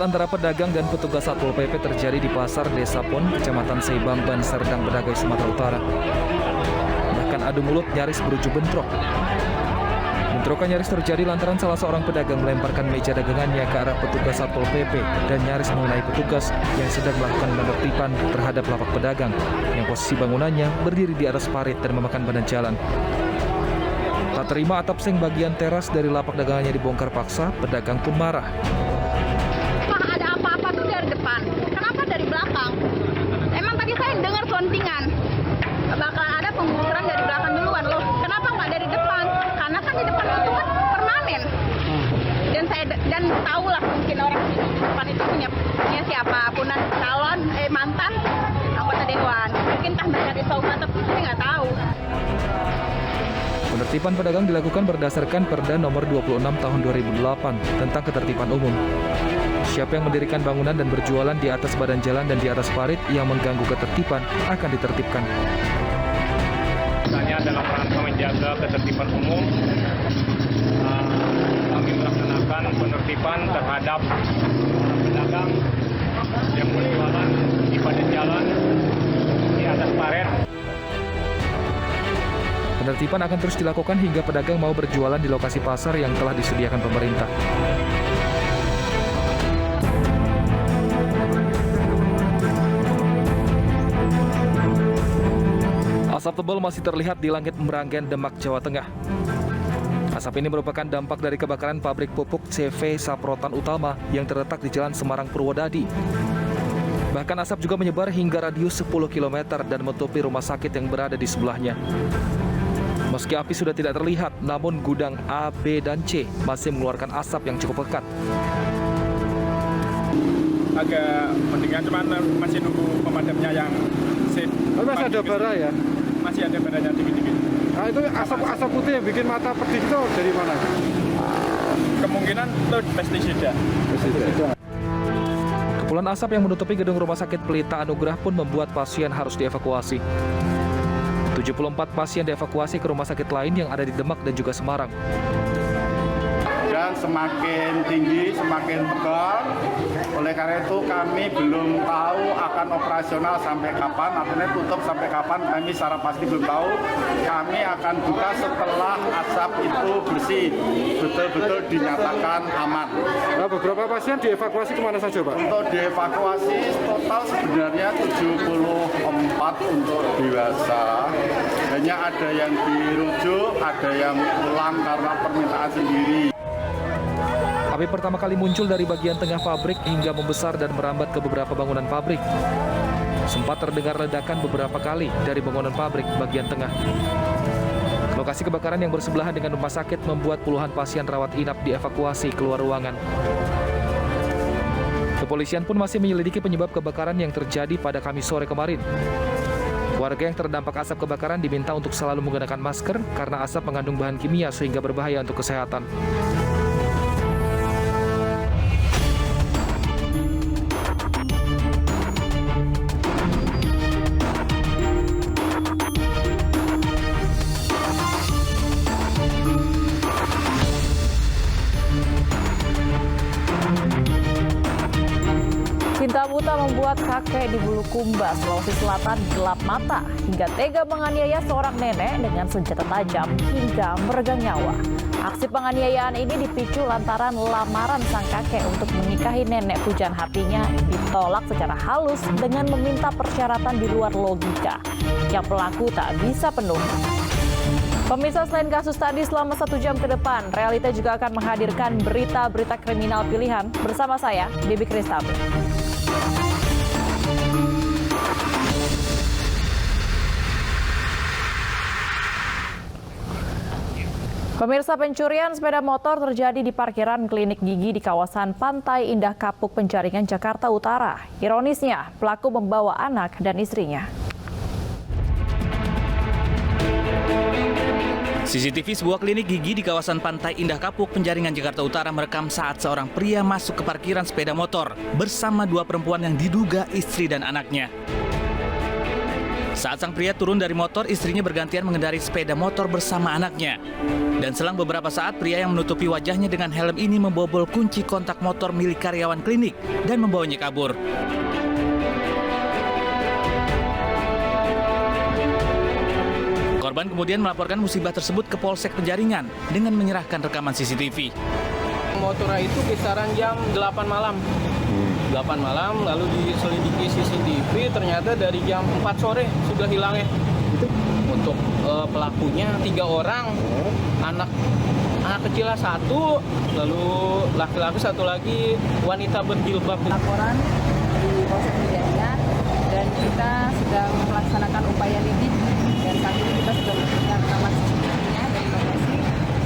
antara pedagang dan petugas Satpol PP terjadi di Pasar Desa Pon, Kecamatan Seibamban, Serdang Bedagai, Sumatera Utara. Bahkan adu mulut nyaris berujung bentrok. Bentrokan nyaris terjadi lantaran salah seorang pedagang melemparkan meja dagangannya ke arah petugas Satpol PP dan nyaris mengenai petugas yang sedang melakukan penertiban terhadap lapak pedagang yang posisi bangunannya berdiri di atas parit dan memakan badan jalan. Tak terima atap seng bagian teras dari lapak dagangannya dibongkar paksa, pedagang pun marah. Pak, ada apa-apa tuh dari depan. Kenapa dari belakang? Emang tadi saya dengar sontingan. Bakal ada penggusuran dari belakang duluan loh. Kenapa nggak dari depan? Karena kan di depan itu kan permanen. Dan tahu lah mungkin orang di depan itu punya siapa pun calon mantan anggota dewan. Mungkin entah dari Sauma tapi saya nggak tahu. Penertiban pedagang dilakukan berdasarkan Perda Nomor 26 Tahun 2008 tentang Ketertiban Umum. Siapa yang mendirikan bangunan dan berjualan di atas badan jalan dan di atas parit yang mengganggu ketertiban akan ditertibkan. Misalnya dalam rangka menjaga ketertiban umum, kami melaksanakan penertiban terhadap pedagang yang berjualan di badan jalan di atas parit. Penertiban akan terus dilakukan hingga pedagang mau berjualan di lokasi pasar yang telah disediakan pemerintah. Asap tebal masih terlihat di langit Meranggen, Demak, Jawa Tengah. Asap ini merupakan dampak dari kebakaran pabrik pupuk CV Saprotan Utama yang terletak di Jalan Semarang Purwodadi. Bahkan asap juga menyebar hingga radius 10 km dan menutupi rumah sakit yang berada di sebelahnya. Meski api sudah tidak terlihat, namun gudang A, B, dan C masih mengeluarkan asap yang cukup pekat. Agak mendingan, cuman masih nunggu pemadamnya yang sip. Masih ada bara ya? Masih ada baranya dikit-dikit. Nah itu asap putih yang bikin mata pedih itu dari mana? Kemungkinan itu pestisida. Kepulan asap yang menutupi gedung rumah sakit Pelita Anugrah pun membuat pasien harus dievakuasi. 74 pasien dievakuasi ke rumah sakit lain yang ada di Demak dan juga Semarang. Dan semakin tinggi, semakin tebal. Oleh karena itu kami belum tahu akan operasional sampai kapan, artinya tutup sampai kapan, kami secara pasti belum tahu. Kami akan buka setelah asap itu bersih, betul-betul dinyatakan aman. Nah, beberapa pasien dievakuasi kemana saja, Pak? Untuk dievakuasi total sebenarnya 74 untuk dewasa. Hanya ada yang dirujuk, ada yang pulang karena permintaan sendiri. Api pertama kali muncul dari bagian tengah pabrik hingga membesar dan merambat ke beberapa bangunan pabrik. Sempat terdengar ledakan beberapa kali dari bangunan pabrik bagian tengah. Lokasi kebakaran yang bersebelahan dengan rumah sakit membuat puluhan pasien rawat inap dievakuasi keluar ruangan. Kepolisian pun masih menyelidiki penyebab kebakaran yang terjadi pada Kamis sore kemarin. Warga yang terdampak asap kebakaran diminta untuk selalu menggunakan masker karena asap mengandung bahan kimia sehingga berbahaya untuk kesehatan. Cinta buta membuat kakek di Bulukumba, Sulawesi Selatan gelap mata hingga tega menganiaya seorang nenek dengan senjata tajam hingga meregang nyawa. Aksi penganiayaan ini dipicu lantaran lamaran sang kakek untuk menikahi nenek pujaan hatinya ditolak secara halus dengan meminta persyaratan di luar logika yang pelaku tak bisa penuhi. Pemirsa, selain kasus tadi selama 1 jam ke depan, Realita juga akan menghadirkan berita-berita kriminal pilihan bersama saya, Debbie Kristapi. Pemirsa, pencurian sepeda motor terjadi di parkiran klinik gigi di kawasan Pantai Indah Kapuk, Penjaringan, Jakarta Utara. Ironisnya, pelaku membawa anak dan istrinya. CCTV sebuah klinik gigi di kawasan Pantai Indah Kapuk, Penjaringan, Jakarta Utara merekam saat seorang pria masuk ke parkiran sepeda motor bersama 2 perempuan yang diduga istri dan anaknya. Saat sang pria turun dari motor, istrinya bergantian mengendarai sepeda motor bersama anaknya. Dan selang beberapa saat, pria yang menutupi wajahnya dengan helm ini membobol kunci kontak motor milik karyawan klinik dan membawanya kabur. Korban kemudian melaporkan musibah tersebut ke Polsek Penjaringan dengan menyerahkan rekaman CCTV. Motornya itu kisaran jam 8 malam. 8 malam, lalu diselidiki CCTV, ternyata dari jam 4 sore sudah hilangnya. Untuk pelakunya 3 orang, anak kecilnya 1, lalu laki-laki 1 lagi, wanita berjilbab. Laporan di Polsek Penjaringan dan kita sedang melaksanakan upaya lidik dan saat ini kita sudah mempunyai rekaman CCTV-nya dari lokasi.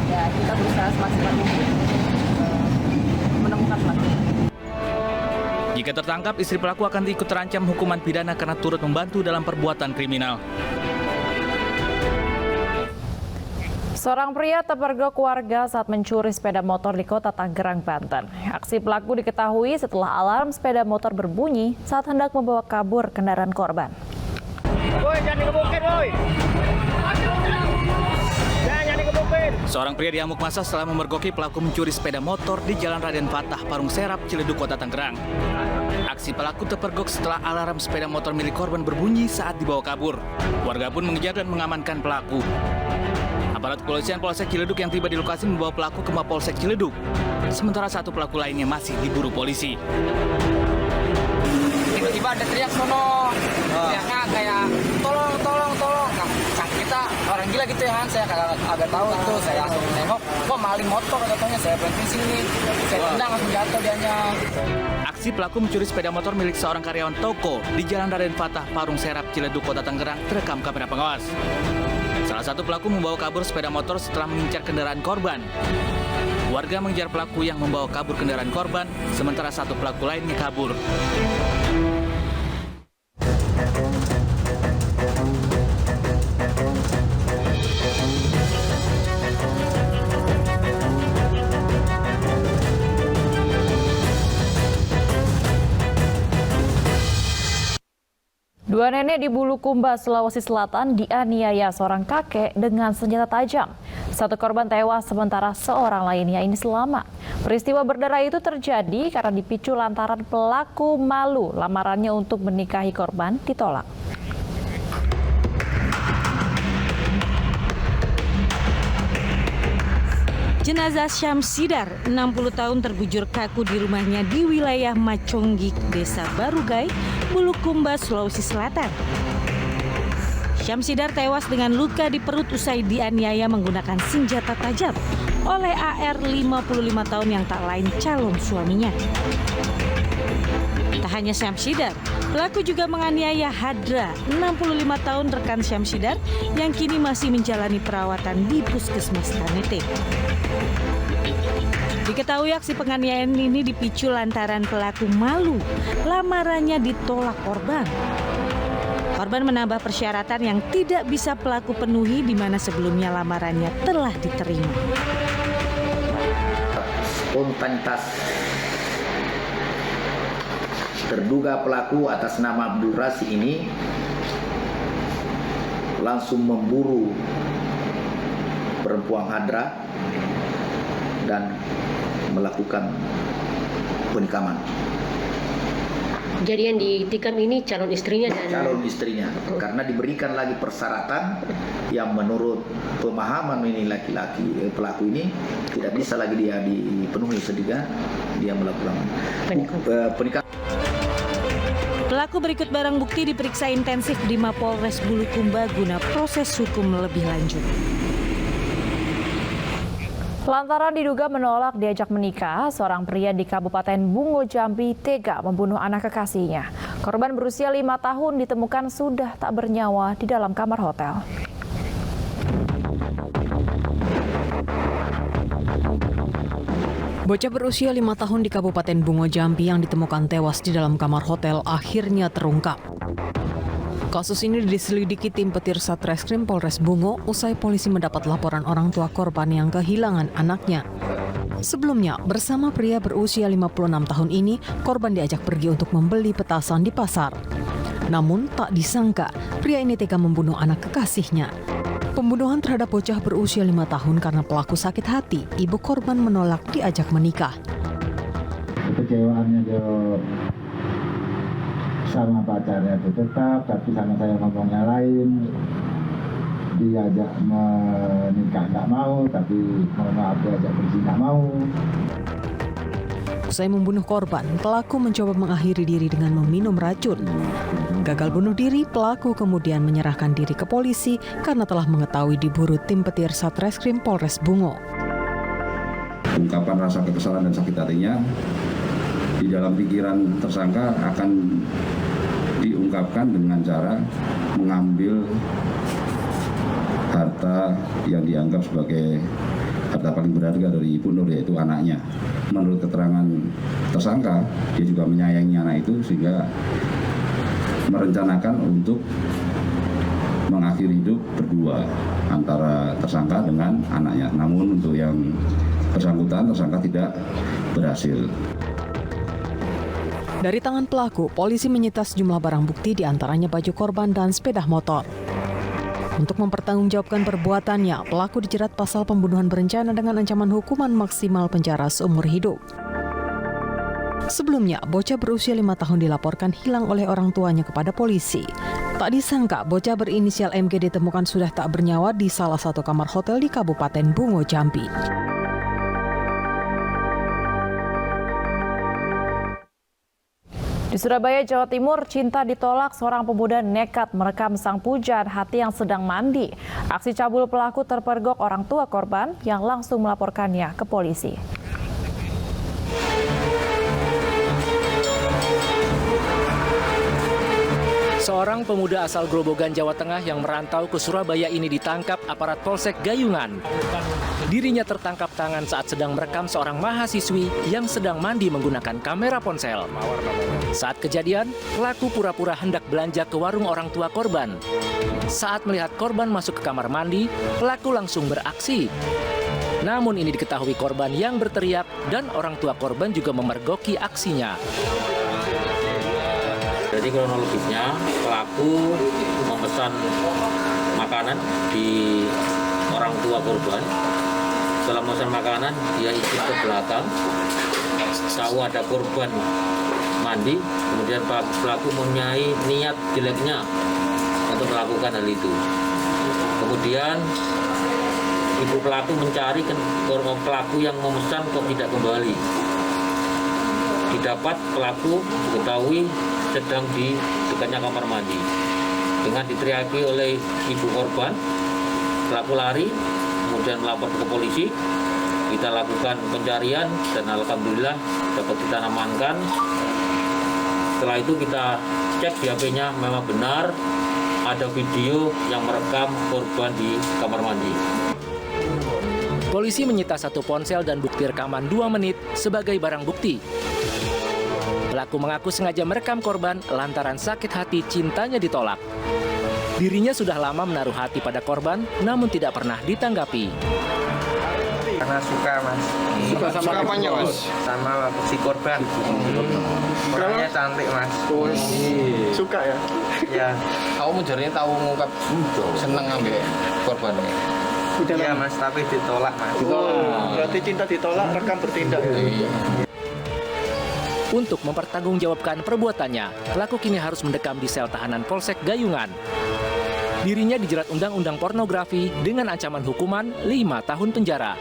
Ya, kita berusaha semaksimal mungkin menemukan pelaku. Jika tertangkap, istri pelaku akan ikut terancam hukuman pidana karena turut membantu dalam perbuatan kriminal. Seorang pria terpergok warga saat mencuri sepeda motor di Kota Tangerang, Banten. Aksi pelaku diketahui setelah alarm sepeda motor berbunyi saat hendak membawa kabur kendaraan korban. Woi, jangan dikebukin, woi. Jangan dikebukin. Seorang pria diamuk massa setelah memergoki pelaku mencuri sepeda motor di Jalan Raden Fatah, Parung Serap, Ciledug, Kota Tangerang. Aksi pelaku terpergok setelah alarm sepeda motor milik korban berbunyi saat dibawa kabur. Warga pun mengejar dan mengamankan pelaku. Aparat kepolisian Polsek Ciledug yang tiba di lokasi membawa pelaku ke Mapolsek Ciledug. Sementara 1 pelaku lainnya masih diburu polisi. Tiba-tiba ada teriak sono, teriaknya kayak tolong. Nah, kita orang gila gitu ya kan, saya agak tahu itu, saya langsung nengok, kok maling motor katanya, saya berhenti sini, saya tendang langsung jatuh dianya. Aksi pelaku mencuri sepeda motor milik seorang karyawan toko di Jalan Raden Fatah, Parung Serap, Ciledug, Kota Tangerang terekam kamera pengawas. Salah satu pelaku membawa kabur sepeda motor setelah mengincar kendaraan korban. Warga mengejar pelaku yang membawa kabur kendaraan korban, sementara 1 pelaku lainnya kabur. Dua nenek di Bulukumba, Sulawesi Selatan dianiaya seorang kakek dengan senjata tajam. 1 korban tewas sementara seorang lainnya ini selamat. Peristiwa berdarah itu terjadi karena dipicu lantaran pelaku malu lamarannya untuk menikahi korban ditolak. Jenazah Syamsidar, 60 tahun terbujur kaku di rumahnya di wilayah Maconggik, Desa Barugai, Bulukumba, Sulawesi Selatan. Syamsidar tewas dengan luka di perut usai dianiaya menggunakan senjata tajam oleh AR 55 tahun yang tak lain calon suaminya. Tak hanya Syamsidar, pelaku juga menganiaya Hadra, 65 tahun rekan Syamsidar yang kini masih menjalani perawatan di Puskesmas Tanete. Diketahui aksi penganiayaan ini dipicu lantaran pelaku malu lamarannya ditolak korban. Korban menambah persyaratan yang tidak bisa pelaku penuhi di mana sebelumnya lamarannya telah diterima. Spontanitas terduga pelaku atas nama Abdul Rasi ini langsung memburu perempuan Hadra dan melakukan penikaman. Jadi yang ditikam ini calon istrinya dan calon istrinya, karena diberikan lagi persyaratan yang menurut pemahaman ini laki-laki pelaku ini tidak bisa lagi dia dipenuhi sehingga dia melakukan penikaman. Pelaku berikut barang bukti diperiksa intensif di Mapolres Bulukumba guna proses hukum lebih lanjut. Lantaran diduga menolak diajak menikah, seorang pria di Kabupaten Bungo Jambi tega membunuh anak kekasihnya. Korban berusia 5 tahun ditemukan sudah tak bernyawa di dalam kamar hotel. Bocah berusia 5 tahun di Kabupaten Bungo Jambi yang ditemukan tewas di dalam kamar hotel akhirnya terungkap. Kasus ini diselidiki tim petir Satreskrim Polres Bungo usai polisi mendapat laporan orang tua korban yang kehilangan anaknya. Sebelumnya, bersama pria berusia 56 tahun ini, korban diajak pergi untuk membeli petasan di pasar. Namun tak disangka, pria ini tega membunuh anak kekasihnya. Pembunuhan terhadap bocah berusia 5 tahun karena pelaku sakit hati, ibu korban menolak diajak menikah. Kecewaannya sama pacarnya itu tetap, tapi sama saya ngomongnya lain. Diajak menikah nggak mau, tapi mohon maaf diajak berzina mau. Usai membunuh korban, pelaku mencoba mengakhiri diri dengan meminum racun. Gagal bunuh diri, pelaku kemudian menyerahkan diri ke polisi karena telah mengetahui diburu tim petir Satreskrim Polres Bungo. Ungkapan rasa kekesalan dan sakit hatinya di dalam pikiran tersangka akan diungkapkan dengan cara mengambil harta yang dianggap sebagai harta paling berharga dari Ibu Nur, yaitu anaknya. Menurut keterangan tersangka, dia juga menyayangi anak itu sehingga merencanakan untuk mengakhiri hidup berdua antara tersangka dengan anaknya. Namun untuk yang bersangkutan, tersangka tidak berhasil. Dari tangan pelaku, polisi menyita sejumlah barang bukti, diantaranya baju korban dan sepeda motor. Untuk mempertanggungjawabkan perbuatannya, pelaku dijerat pasal pembunuhan berencana dengan ancaman hukuman maksimal penjara seumur hidup. Sebelumnya, bocah berusia 5 tahun dilaporkan hilang oleh orang tuanya kepada polisi. Tak disangka, bocah berinisial MG ditemukan sudah tak bernyawa di salah satu kamar hotel di Kabupaten Bungo Jambi. Di Surabaya, Jawa Timur, cinta ditolak, seorang pemuda nekat merekam sang pujaan hati yang sedang mandi. Aksi cabul pelaku terpergok orang tua korban yang langsung melaporkannya ke polisi. Seorang pemuda asal Grobogan, Jawa Tengah yang merantau ke Surabaya ini ditangkap aparat Polsek Gayungan. Dirinya tertangkap tangan saat sedang merekam seorang mahasiswi yang sedang mandi menggunakan kamera ponsel. Saat kejadian, pelaku pura-pura hendak belanja ke warung orang tua korban. Saat melihat korban masuk ke kamar mandi, pelaku langsung beraksi. Namun ini diketahui korban yang berteriak dan orang tua korban juga memergoki aksinya. Jadi kronologisnya, pelaku memesan makanan di orang tua korban. Setelah memesan makanan, dia ikut ke belakang, tahu ada korban mandi, kemudian pelaku mempunyai niat jeleknya untuk melakukan hal itu. Kemudian ibu pelaku mencari pelaku yang memesan kok tidak kembali. Didapat pelaku diketahui sedang di dekatnya kamar mandi. Dengan diteriaki oleh ibu korban, pelaku lari, kemudian melapor ke polisi. Kita lakukan pencarian dan alhamdulillah dapat kita amankan. Setelah itu kita cek di HP-nya, memang benar ada video yang merekam korban di kamar mandi. Polisi menyita satu ponsel dan bukti rekaman 2 menit sebagai barang bukti. Pelaku mengaku sengaja merekam korban lantaran sakit hati cintanya ditolak. Dirinya sudah lama menaruh hati pada korban, namun tidak pernah ditanggapi. Karena suka, Mas. Suka apanya, Mas? Sama si korban. Orangnya cantik, Mas. Suka ya? Ya. Kamu jadinya tahu ngungkap seneng ambil korbannya. Iya, Mas, tapi ditolak, Mas. Berarti cinta ditolak, rekam bertindak. Untuk mempertanggungjawabkan perbuatannya, pelaku kini harus mendekam di sel tahanan Polsek Gayungan. Dirinya dijerat Undang-Undang Pornografi dengan ancaman hukuman 5 tahun penjara.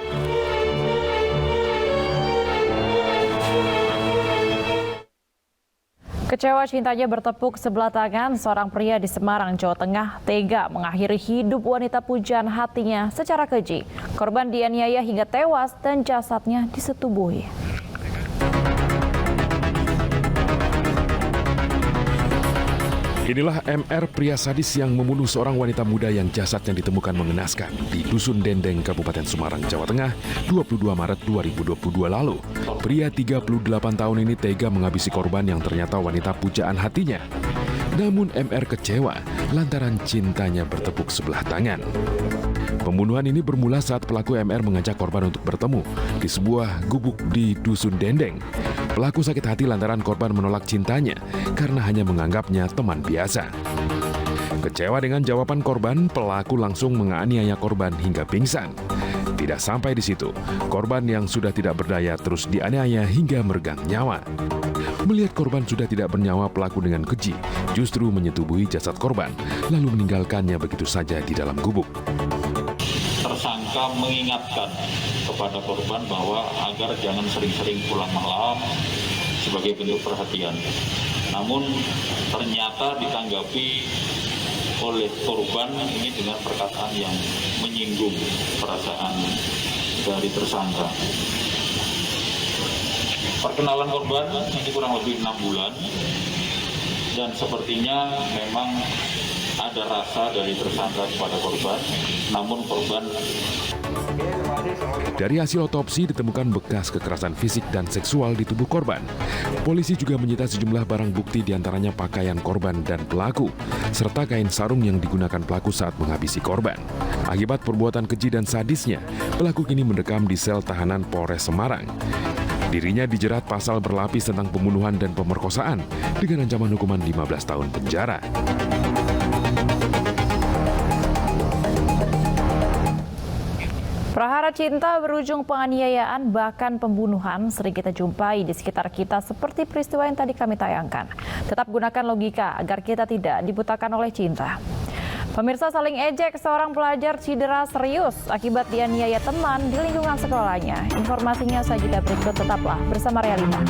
Kecewa cintanya bertepuk sebelah tangan, seorang pria di Semarang, Jawa Tengah tega mengakhiri hidup wanita pujaan hatinya secara keji. Korban dianiaya hingga tewas dan jasadnya disetubuhi. Inilah MR, pria sadis yang membunuh seorang wanita muda yang jasadnya ditemukan mengenaskan di Dusun Dendeng, Kabupaten Semarang, Jawa Tengah, 22 Maret 2022 lalu. Pria 38 tahun ini tega menghabisi korban yang ternyata wanita pujaan hatinya. Namun MR kecewa lantaran cintanya bertepuk sebelah tangan. Pembunuhan ini bermula saat pelaku MR mengajak korban untuk bertemu di sebuah gubuk di Dusun Dendeng. Pelaku sakit hati lantaran korban menolak cintanya karena hanya menganggapnya teman biasa. Kecewa dengan jawaban korban, pelaku langsung menganiaya korban hingga pingsan. Tidak sampai di situ, korban yang sudah tidak berdaya terus dianiaya hingga meregang nyawa. Melihat korban sudah tidak bernyawa, pelaku dengan keji justru menyetubuhi jasad korban, lalu meninggalkannya begitu saja di dalam gubuk. Tersangka mengingatkan kepada korban bahwa agar jangan sering-sering pulang malam sebagai bentuk perhatian. Namun ternyata ditanggapi oleh korban ini dengan perkataan yang menyinggung perasaan dari tersangka. Perkenalan korban ini kurang lebih 6 bulan dan sepertinya memang ada rasa dari tersangka kepada korban, namun korban. Dari hasil otopsi ditemukan bekas kekerasan fisik dan seksual di tubuh korban. Polisi juga menyita sejumlah barang bukti diantaranya pakaian korban dan pelaku, serta kain sarung yang digunakan pelaku saat menghabisi korban. Akibat perbuatan keji dan sadisnya, pelaku kini mendekam di sel tahanan Polres Semarang. Dirinya dijerat pasal berlapis tentang pembunuhan dan pemerkosaan dengan ancaman hukuman 15 tahun penjara. Prahara cinta berujung penganiayaan bahkan pembunuhan sering kita jumpai di sekitar kita seperti peristiwa yang tadi kami tayangkan. Tetap gunakan logika agar kita tidak dibutakan oleh cinta. Pemirsa, saling ejek seorang pelajar cedera serius akibat dianiaya teman di lingkungan sekolahnya. Informasinya saja berikut, tetaplah bersama Realita.